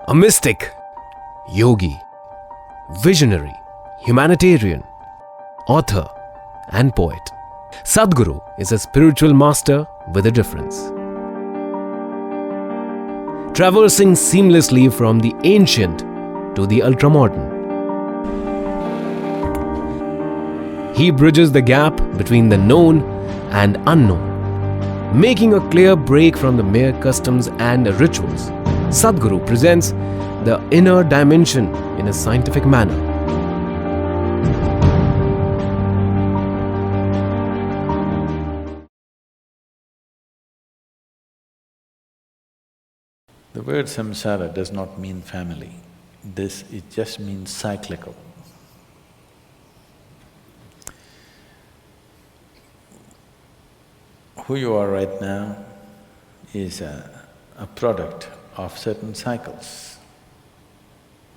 A mystic, yogi, visionary, humanitarian, author and poet. Sadhguru is a spiritual master with a difference. Traversing seamlessly from the ancient to the ultramodern, he bridges the gap between the known and unknown, making a clear break from the mere customs and rituals. Sadhguru presents the inner dimension in a scientific manner. The word samsara does not mean family. It just means cyclical. Who you are right now is a product of certain cycles.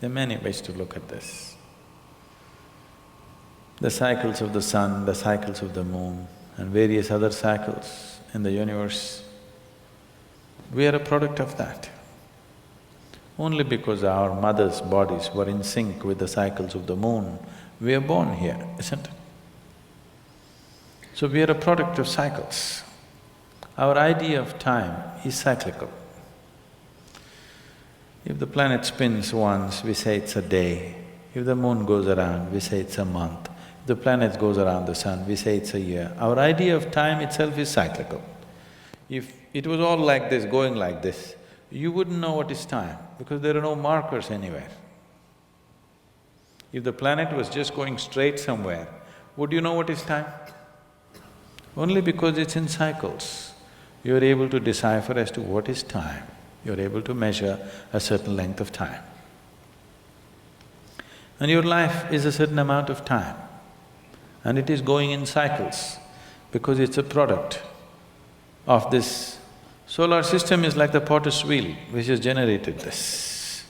There are many ways to look at this. The cycles of the sun, the cycles of the moon and various other cycles in the universe, we are a product of that. Only because our mothers' bodies were in sync with the cycles of the moon, we are born here, isn't it? So we are a product of cycles. Our idea of time is cyclical. If the planet spins once, we say it's a day. If the moon goes around, we say it's a month. If the planet goes around the sun, we say it's a year. Our idea of time itself is cyclical. If it was all like this, going like this, you wouldn't know what is time because there are no markers anywhere. If the planet was just going straight somewhere, would you know what is time? Only because it's in cycles, you're able to decipher as to what is time. You're able to measure a certain length of time. And your life is a certain amount of time, and it is going in cycles because it's a product of this. Solar system is like the potter's wheel which has generated this.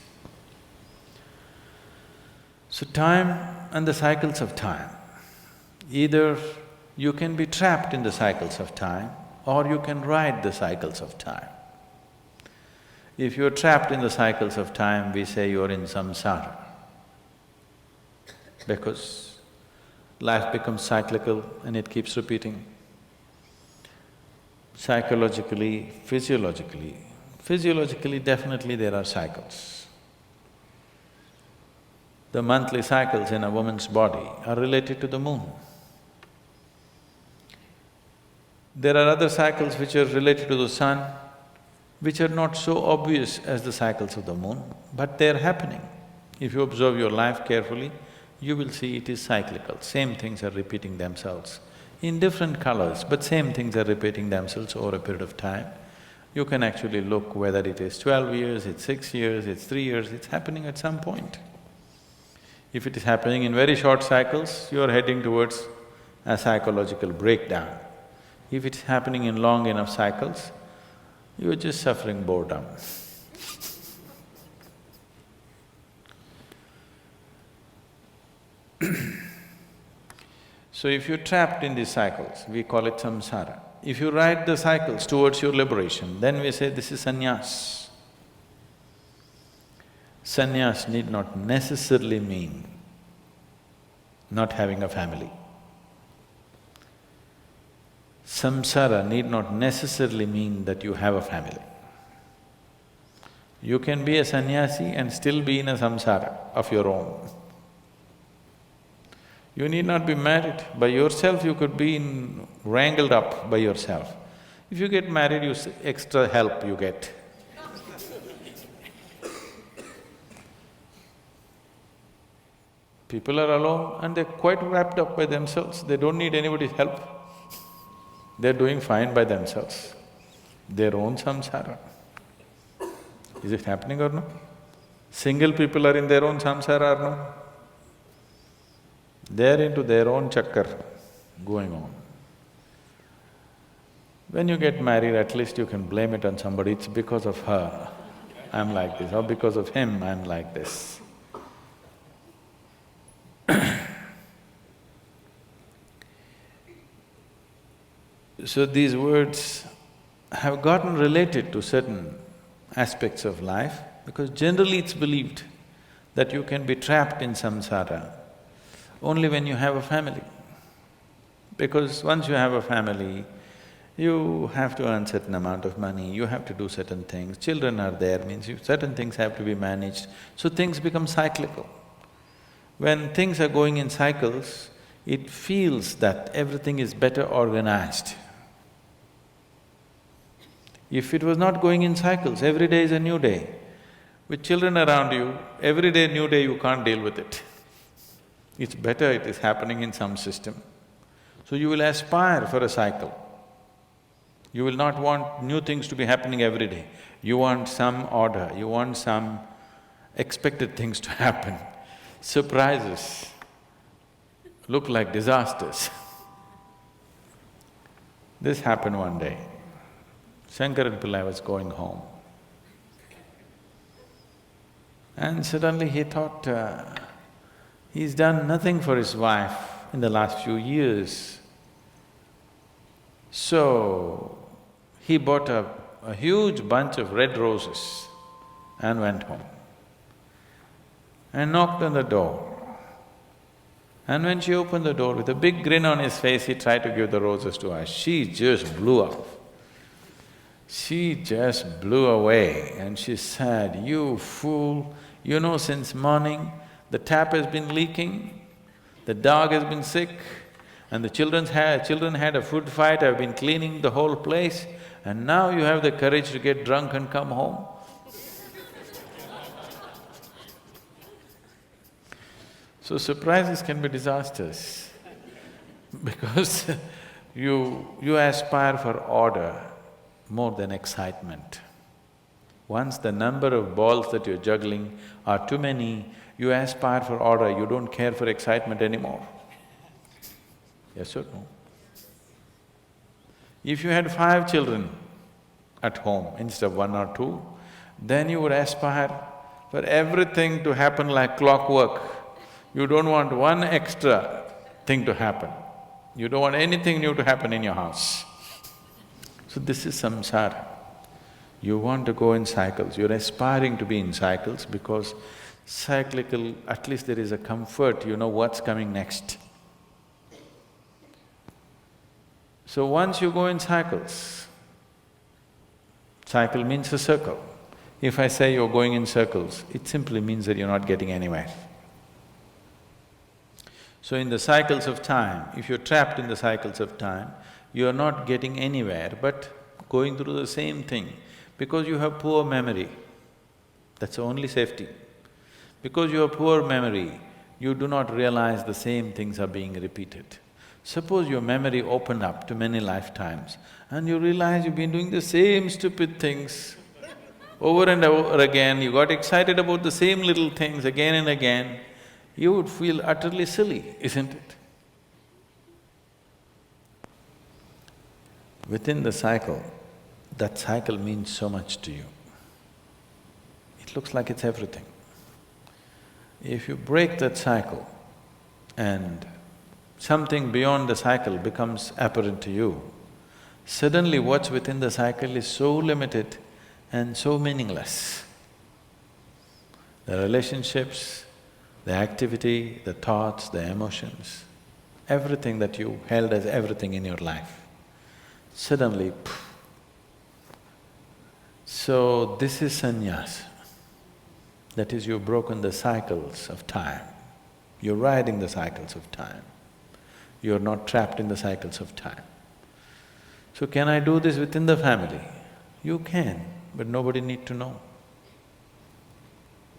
So time and the cycles of time, either you can be trapped in the cycles of time or you can ride the cycles of time. If you're trapped in the cycles of time, we say you're in samsara, because life becomes cyclical and it keeps repeating. Psychologically, physiologically definitely there are cycles. The monthly cycles in a woman's body are related to the moon. There are other cycles which are related to the sun, which are not so obvious as the cycles of the moon, but they're happening. If you observe your life carefully, you will see it is cyclical. Same things are repeating themselves in different colors, but same things are repeating themselves over a period of time. You can actually look whether it is 12 years, it's 6 years, it's 3 years, it's happening at some point. If it is happening in very short cycles, you are heading towards a psychological breakdown. If it's happening in long enough cycles, you're just suffering boredom. So if you're trapped in these cycles, we call it samsara. If you ride the cycles towards your liberation, then we say this is sanyas. Sanyas need not necessarily mean not having a family. Samsara need not necessarily mean that you have a family. You can be a sannyasi and still be in a samsara of your own. You need not be married by yourself, you could be wrangled up by yourself. If you get married, extra help you get. People are alone and they're quite wrapped up by themselves, they don't need anybody's help. They're doing fine by themselves, their own samsara. Is it happening or no? Single people are in their own samsara or no? They're into their own chakkar going on. When you get married, at least you can blame it on somebody, it's because of her, I'm like this, or because of him, I'm like this. So these words have gotten related to certain aspects of life Because generally it's believed that you can be trapped in samsara only when you have a family. Because once you have a family, you have to earn certain amount of money, you have to do certain things, children are there, means certain things have to be managed, so things become cyclical. When things are going in cycles, it feels that everything is better organized. If it was not going in cycles, every day is a new day. With children around you, every day new day, you can't deal with it. It's better it is happening in some system. So you will aspire for a cycle. You will not want new things to be happening every day. You want some order, you want some expected things to happen. Surprises look like disasters. This happened one day. Shankaran Pillai was going home. And suddenly he thought, he's done nothing for his wife in the last few years. So, he bought a huge bunch of red roses and went home and knocked on the door. And when she opened the door, with a big grin on his face, he tried to give the roses to her. She just blew up. She just blew away and she said, "You fool, you know since morning the tap has been leaking, the dog has been sick, and the children had a food fight, I've been cleaning the whole place, and now you have the courage to get drunk and come home?" So surprises can be disasters because you aspire for order more than excitement. Once the number of balls that you're juggling are too many, you aspire for order, you don't care for excitement anymore. Yes or no? If you had 5 children at home instead of 1 or 2, then you would aspire for everything to happen like clockwork. You don't want one extra thing to happen. You don't want anything new to happen in your house. So this is samsara. You want to go in cycles, you're aspiring to be in cycles because cyclical, at least there is a comfort, you know what's coming next. So once you go in cycles, cycle means a circle. If I say you're going in circles, it simply means that you're not getting anywhere. So in the cycles of time, if you're trapped in the cycles of time, you're not getting anywhere but going through the same thing. Because you have poor memory, that's the only safety. Because you have poor memory, you do not realize the same things are being repeated. Suppose your memory opened up to many lifetimes and you realize you've been doing the same stupid things over and over again, you got excited about the same little things again and again, you would feel utterly silly, isn't it? Within the cycle, that cycle means so much to you. It looks like it's everything. If you break that cycle and something beyond the cycle becomes apparent to you, suddenly what's within the cycle is so limited and so meaningless. The relationships, the activity, the thoughts, the emotions, everything that you held as everything in your life, suddenly, poof. So this is sannyas. That is, you've broken the cycles of time. You're riding the cycles of time. You're not trapped in the cycles of time. So can I do this within the family? You can, but nobody need to know.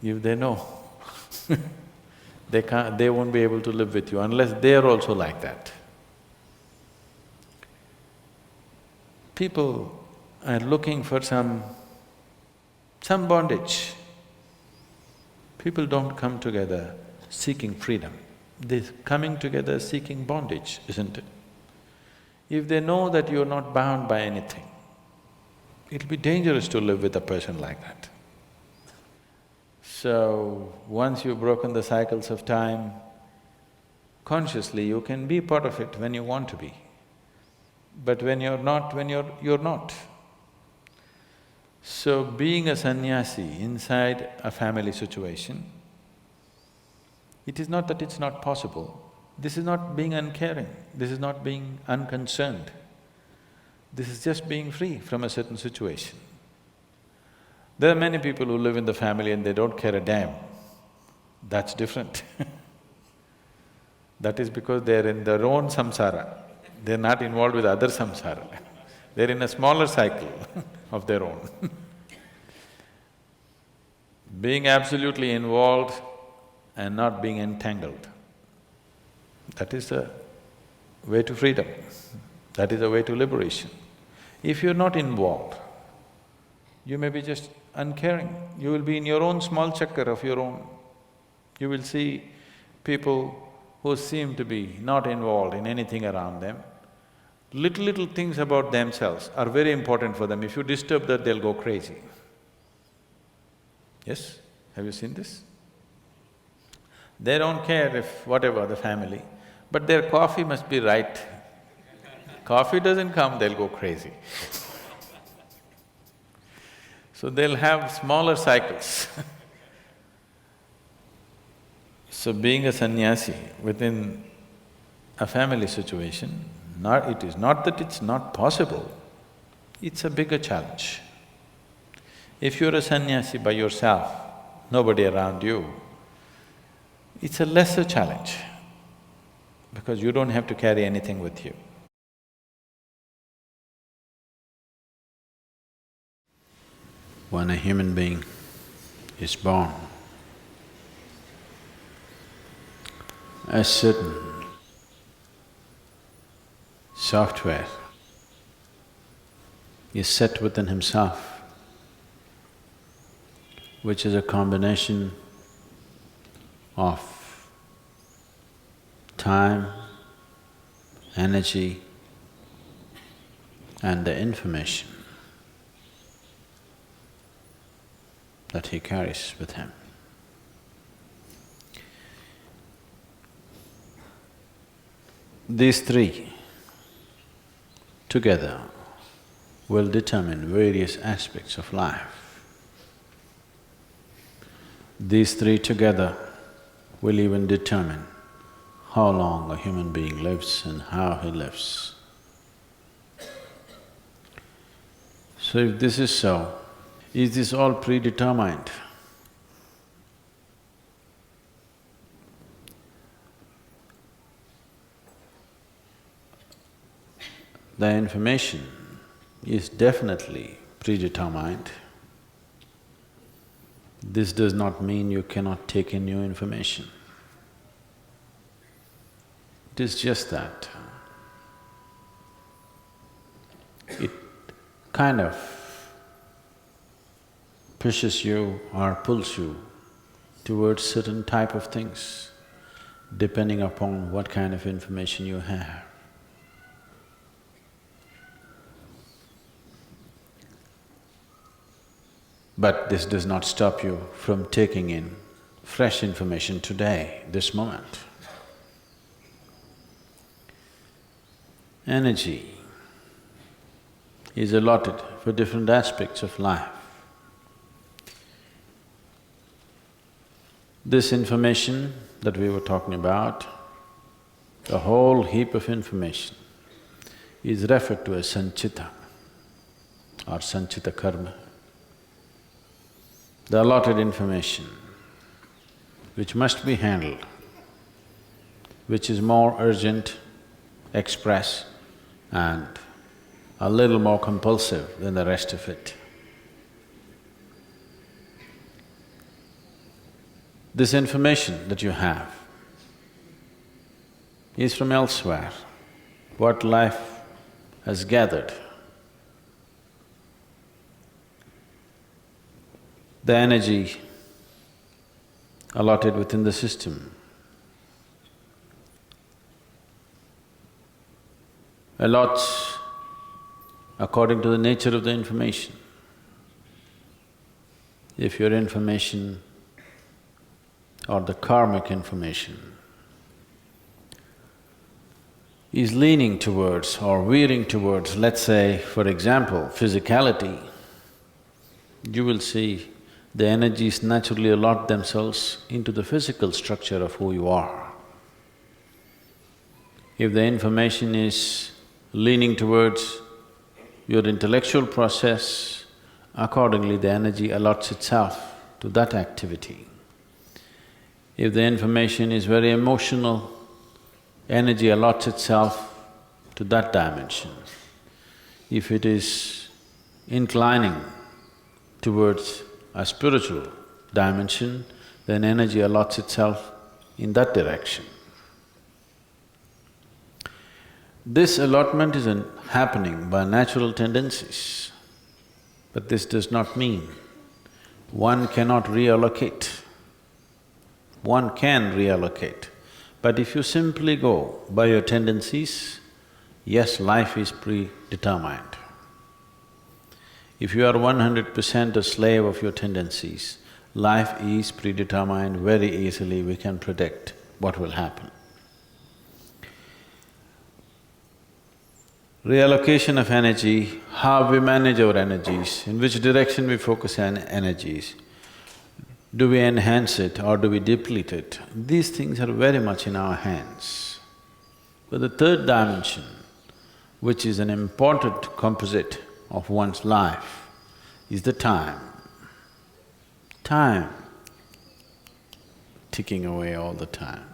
If they know, they won't be able to live with you unless they're also like that. People are looking for some bondage. People don't come together seeking freedom, they're coming together seeking bondage, isn't it? If they know that you're not bound by anything, it'll be dangerous to live with a person like that. So, once you've broken the cycles of time, consciously you can be part of it when you want to be. But when you're not, you're not. So being a sannyasi inside a family situation, it is not that it's not possible. This is not being uncaring, this is not being unconcerned. This is just being free from a certain situation. There are many people who live in the family and they don't care a damn. That's different That is because they're in their own samsara, they're not involved with other samsara. They're in a smaller cycle of their own Being absolutely involved and not being entangled, that is the way to freedom, that is the way to liberation. If you're not involved, you may be just uncaring, you will be in your own small chakkar of your own. You will see people who seem to be not involved in anything around them. Little things about themselves are very important for them. If you disturb that, they'll go crazy. Yes? Have you seen this? They don't care if whatever the family, but their coffee must be right. Coffee doesn't come, they'll go crazy. So they'll have smaller cycles So being a sannyasi within a family situation, it is not that it's not possible, it's a bigger challenge. If you're a sannyasi by yourself, nobody around you, it's a lesser challenge because you don't have to carry anything with you. When a human being is born, a certain software is set within himself, which is a combination of time, energy, and the information that he carries with him. These three together will determine various aspects of life. These three together will even determine how long a human being lives and how he lives. So if this is so, is this all predetermined? The information is definitely predetermined. This does not mean you cannot take in new information. It is just that it kind of pushes you or pulls you towards certain type of things, depending upon what kind of information you have. But this does not stop you from taking in fresh information today, this moment. Energy is allotted for different aspects of life. This information that we were talking about, the whole heap of information, is referred to as sanchita or sanchita karma. The allotted information which must be handled, which is more urgent, express, and a little more compulsive than the rest of it. This information that you have is from elsewhere, what life has gathered. The energy allotted within the system allots according to the nature of the information. If your information or the karmic information is leaning towards or veering towards, let's say, for example, physicality, you will see the energies naturally allot themselves into the physical structure of who you are. If the information is leaning towards your intellectual process, accordingly the energy allots itself to that activity. If the information is very emotional, energy allots itself to that dimension. If it is inclining towards a spiritual dimension, then energy allots itself in that direction. This allotment is happening by natural tendencies, but this does not mean one cannot reallocate. One can reallocate, but if you simply go by your tendencies, yes, life is predetermined. If you are 100% a slave of your tendencies, life is predetermined. Very easily we can predict what will happen. Reallocation of energy, how we manage our energies, in which direction we focus on energies. Do we enhance it or do we deplete it? These things are very much in our hands. But the third dimension, which is an important composite of one's life, is the time. Time ticking away all the time.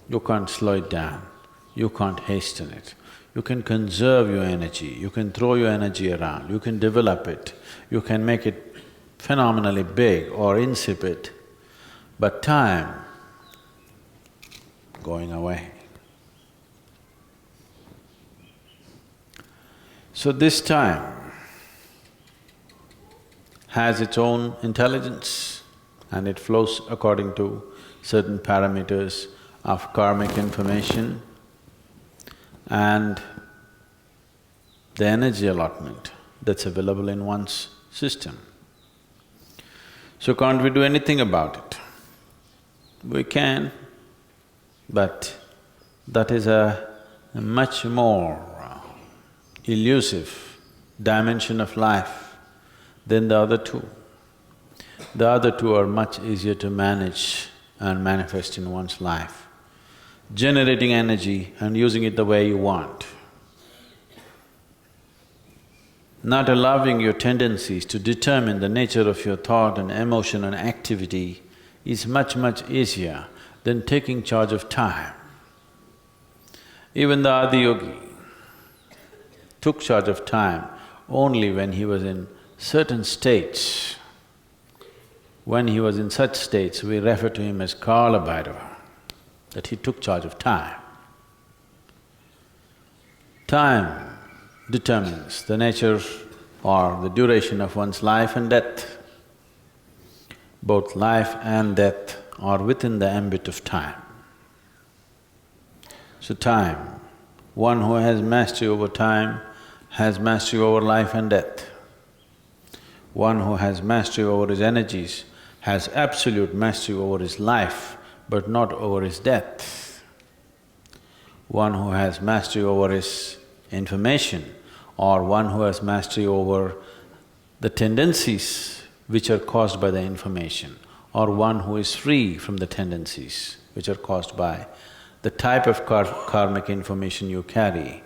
You can't slow it down, you can't hasten it. You can conserve your energy, you can throw your energy around, you can develop it, you can make it phenomenally big or insipid, but time going away. So this time has its own intelligence and it flows according to certain parameters of karmic information and the energy allotment that's available in one's system. So can't we do anything about it? We can, but that is a much more elusive dimension of life than the other two. The other two are much easier to manage and manifest in one's life. Generating energy and using it the way you want. Not allowing your tendencies to determine the nature of your thought and emotion and activity is much, much easier than taking charge of time. Even the Adiyogi took charge of time only when he was in certain states. When he was in such states, we refer to him as Kala Bhairava, that he took charge of time. Time determines the nature or the duration of one's life and death. Both life and death are within the ambit of time. So time, one who has mastery over time has mastery over life and death. One who has mastery over his energies has absolute mastery over his life, but not over his death. One who has mastery over his information, or one who has mastery over the tendencies which are caused by the information, or one who is free from the tendencies which are caused by the type of karmic information you carry,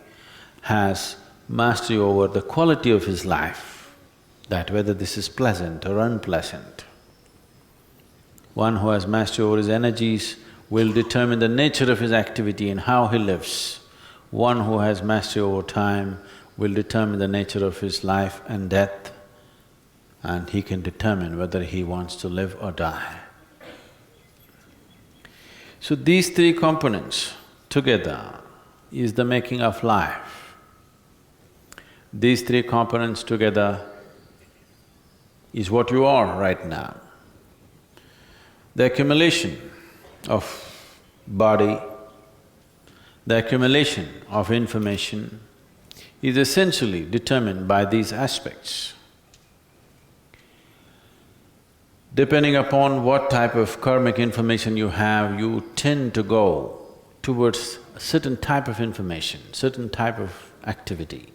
has mastery over the quality of his life, that whether this is pleasant or unpleasant. One who has mastery over his energies will determine the nature of his activity and how he lives. One who has mastery over time will determine the nature of his life and death, and he can determine whether he wants to live or die. So these three components together is the making of life. These three components together is what you are right now. The accumulation of body, the accumulation of information is essentially determined by these aspects. Depending upon what type of karmic information you have, you tend to go towards a certain type of information, certain type of activity.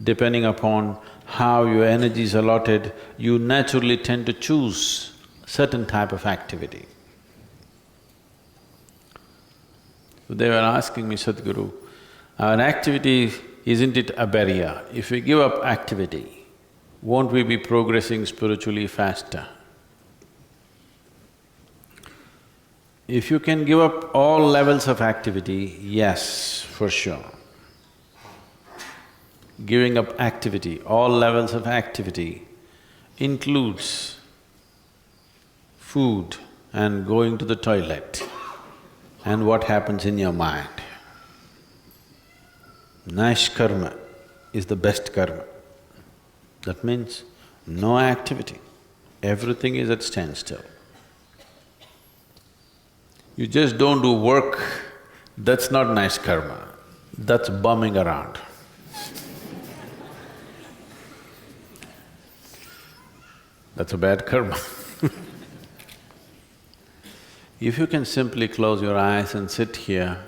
depending upon how your energy is allotted, you naturally tend to choose certain type of activity. So they were asking me, Sadhguru, our activity, isn't it a barrier? If we give up activity, won't we be progressing spiritually faster? If you can give up all levels of activity, yes, for sure. Giving up activity, all levels of activity, includes food and going to the toilet and what happens in your mind. Nice karma is the best karma. That means no activity, everything is at standstill. You just don't do work, that's not nice karma, that's bumming around. That's a bad karma. If you can simply close your eyes and sit here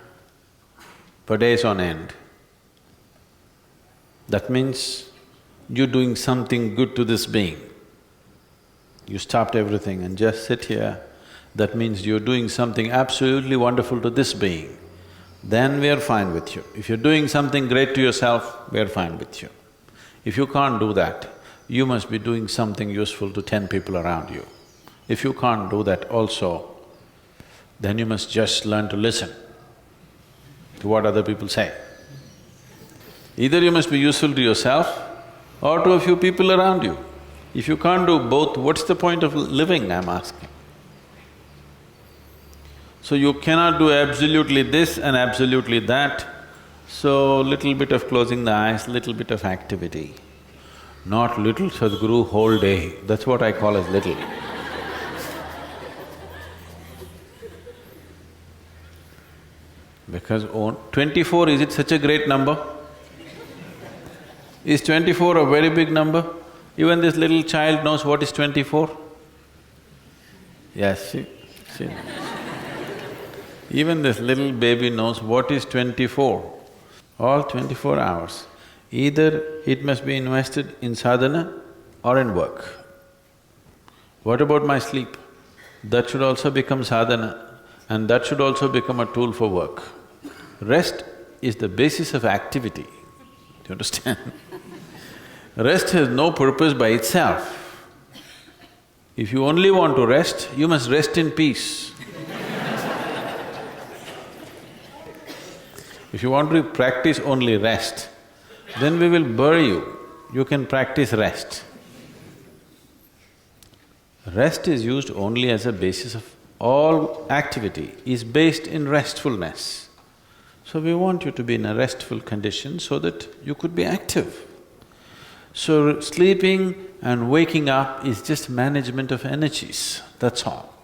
for days on end, that means you're doing something good to this being. You stopped everything and just sit here, that means you're doing something absolutely wonderful to this being. Then we are fine with you. If you're doing something great to yourself, we are fine with you. If you can't do that, you must be doing something useful to 10 people around you. If you can't do that also, then you must just learn to listen to what other people say. Either you must be useful to yourself or to a few people around you. If you can't do both, what's the point of living, I'm asking? So you cannot do absolutely this and absolutely that, so little bit of closing the eyes, little bit of activity. Not little Sadhguru whole day, that's what I call as little. Because 24, is it such a great number? Is 24 a very big number? Even this little child knows what is 24? Yes, see. Even this little baby knows what is 24, all 24 hours. Either it must be invested in sadhana or in work. What about my sleep? That should also become sadhana and that should also become a tool for work. Rest is the basis of activity, do you understand? Rest has no purpose by itself. If you only want to rest, you must rest in peace. If you want to practice only rest, then we will bury you. You can practice rest. Rest is used only as a basis of… all activity is based in restfulness. So we want you to be in a restful condition so that you could be active. So sleeping and waking up is just management of energies, that's all.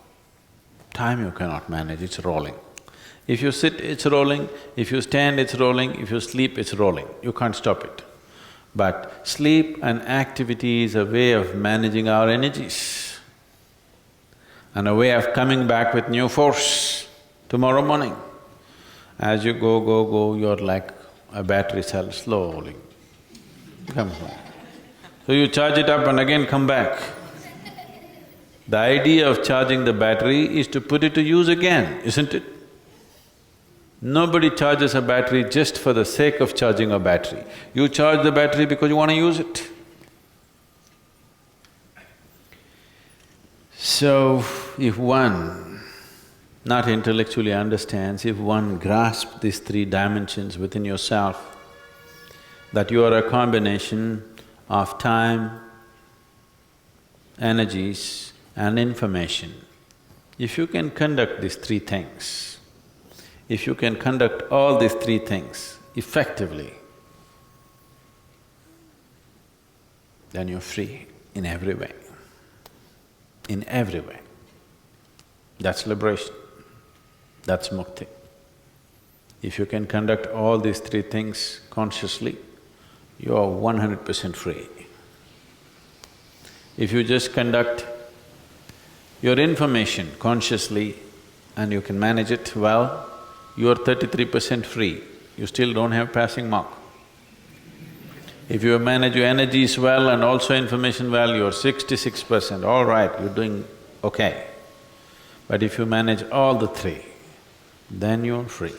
Time you cannot manage, it's rolling. If you sit, it's rolling, if you stand, it's rolling, if you sleep, it's rolling, you can't stop it. But sleep and activity is a way of managing our energies and a way of coming back with new force tomorrow morning. As you go, you're like a battery cell, slowly comes back. So you charge it up and again come back. The idea of charging the battery is to put it to use again, isn't it? Nobody charges a battery just for the sake of charging a battery. You charge the battery because you want to use it. So, if one not intellectually understands, if one grasps these three dimensions within yourself, that you are a combination of time, energies and information, if you can conduct these three things, if you can conduct all these three things effectively, then you're free in every way, in every way. That's liberation, that's mukti. If you can conduct all these three things consciously, you are 100% free. If you just conduct your information consciously and you can manage it well, you are 33% free, you still don't have passing mark. If you manage your energies well and also information well, you're 66%, all right, you're doing okay. But if you manage all the three, then you're free.